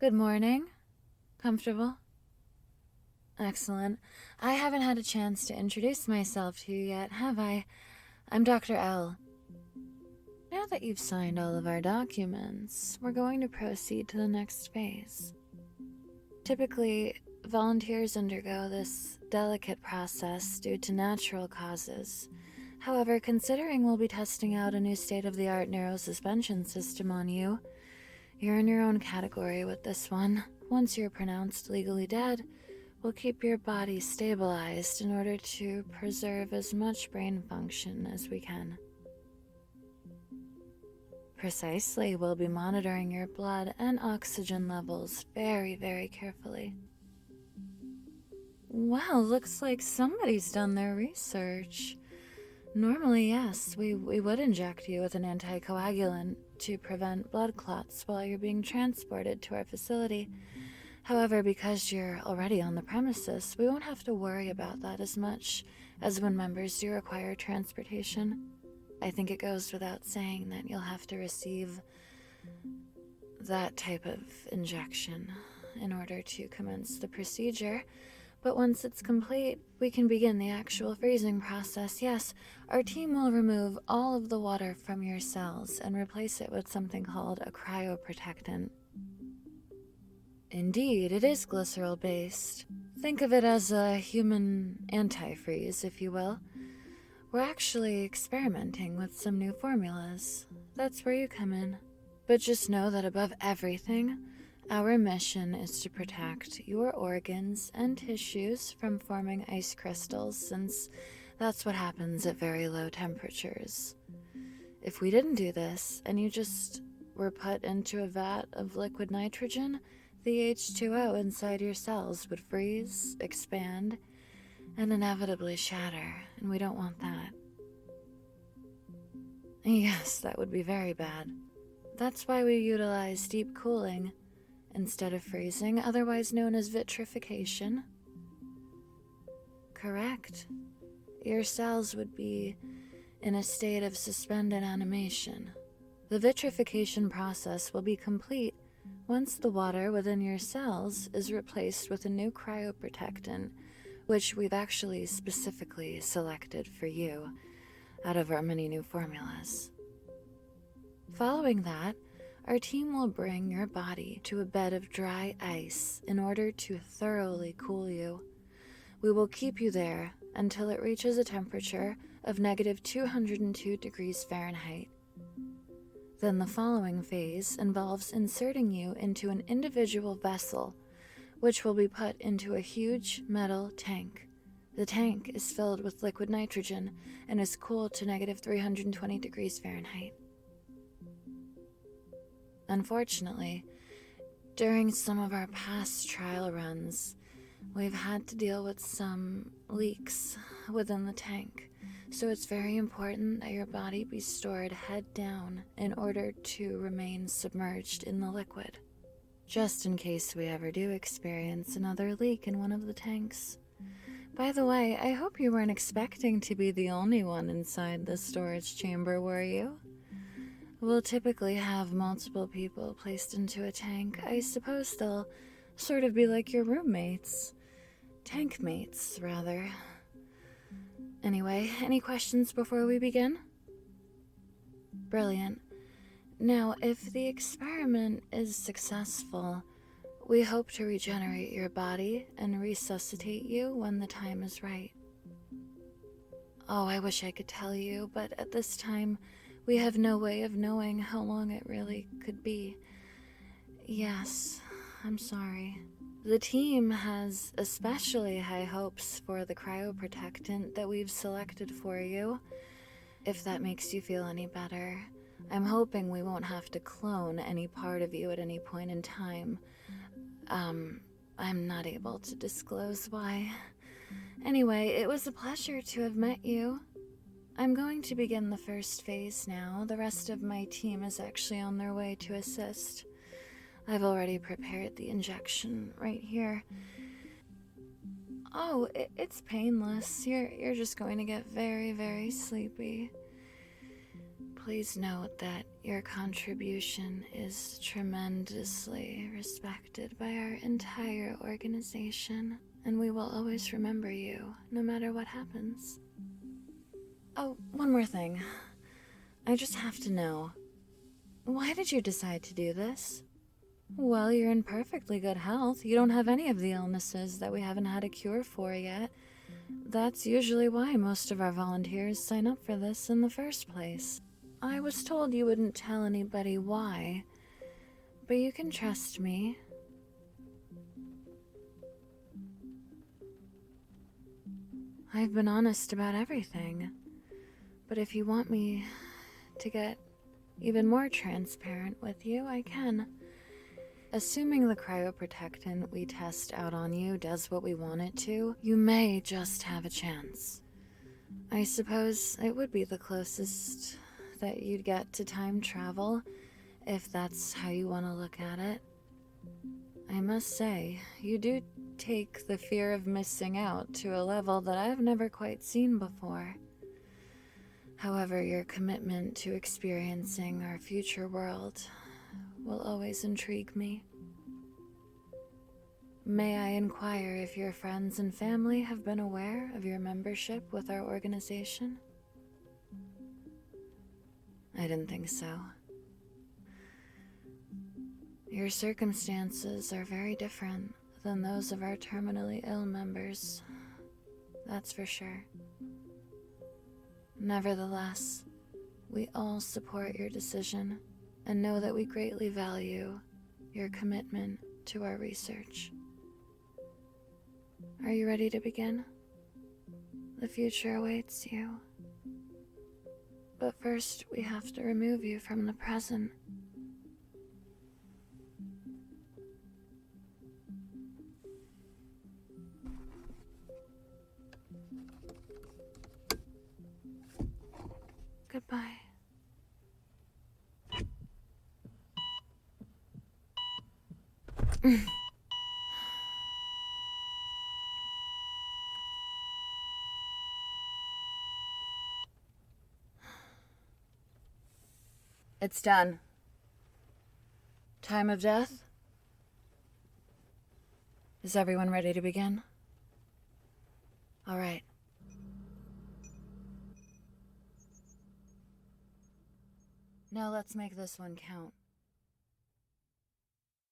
Good morning. Comfortable? Excellent. I haven't had a chance to introduce myself to you yet, have I? I'm Dr. L. Now that you've signed all of our documents, we're going to proceed to the next phase. Typically, volunteers undergo this delicate process due to natural causes. However, considering we'll be testing out a new state-of-the-art neurosuspension system on you, you're in your own category with this one. Once you're pronounced legally dead, we'll keep your body stabilized in order to preserve as much brain function as we can. Precisely, we'll be monitoring your blood and oxygen levels very, very carefully. Well, looks like somebody's done their research. Normally, yes, we would inject you with an anticoagulant to prevent blood clots while you're being transported to our facility. However, because you're already on the premises, we won't have to worry about that as much as when members do require transportation. I think it goes without saying that you'll have to receive that type of injection in order to commence the procedure. But once it's complete, we can begin the actual freezing process. Yes, our team will remove all of the water from your cells and replace it with something called a cryoprotectant. Indeed, it is glycerol-based. Think of it as a human antifreeze, if you will. We're actually experimenting with some new formulas. That's where you come in. But just know that above everything, our mission is to protect your organs and tissues from forming ice crystals, since that's what happens at very low temperatures. If we didn't do this, and you just were put into a vat of liquid nitrogen, the H2O inside your cells would freeze, expand, and inevitably shatter, and we don't want that. Yes, that would be very bad. That's why we utilize deep cooling instead of freezing, otherwise known as vitrification. Correct. Your cells would be in a state of suspended animation. The vitrification process will be complete once the water within your cells is replaced with a new cryoprotectant, which we've actually specifically selected for you out of our many new formulas. Following that, our team will bring your body to a bed of dry ice in order to thoroughly cool you. We will keep you there until it reaches a temperature of -202°F. Then the following phase involves inserting you into an individual vessel, which will be put into a huge metal tank. The tank is filled with liquid nitrogen and is cooled to -320°F. Unfortunately, during some of our past trial runs, we've had to deal with some leaks within the tank, so it's very important that your body be stored head down in order to remain submerged in the liquid, just in case we ever do experience another leak in one of the tanks. By the way, I hope you weren't expecting to be the only one inside the storage chamber, were you? We'll typically have multiple people placed into a tank. I suppose they'll sort of be like your roommates. Tank mates, rather. Anyway, any questions before we begin? Brilliant. Now, if the experiment is successful, we hope to regenerate your body and resuscitate you when the time is right. Oh, I wish I could tell you, but at this time, we have no way of knowing how long it really could be. Yes, I'm sorry. The team has especially high hopes for the cryoprotectant that we've selected for you, if that makes you feel any better. I'm hoping we won't have to clone any part of you at any point in time. I'm not able to disclose why. Anyway, it was a pleasure to have met you. I'm going to begin the first phase now. The rest of my team is actually on their way to assist. I've already prepared the injection right here. Oh, it's painless. You're just going to get very, very sleepy. Please note that your contribution is tremendously respected by our entire organization, and we will always remember you, no matter what happens. Oh, one more thing. I just have to know. Why did you decide to do this? Well, you're in perfectly good health. You don't have any of the illnesses that we haven't had a cure for yet. That's usually why most of our volunteers sign up for this in the first place. I was told you wouldn't tell anybody why, but you can trust me. I've been honest about everything, but if you want me to get even more transparent with you, I can. Assuming the cryoprotectant we test out on you does what we want it to, you may just have a chance. I suppose it would be the closest that you'd get to time travel, if that's how you want to look at it. I must say, you do take the fear of missing out to a level that I've never quite seen before. However, your commitment to experiencing our future world will always intrigue me. May I inquire if your friends and family have been aware of your membership with our organization? I didn't think so. Your circumstances are very different than those of our terminally ill members, that's for sure. Nevertheless, we all support your decision and know that we greatly value your commitment to our research. Are you ready to begin? The future awaits you. But first, we have to remove you from the present. Goodbye. It's done. Time of death? Is everyone ready to begin? All right. Now let's make this one count.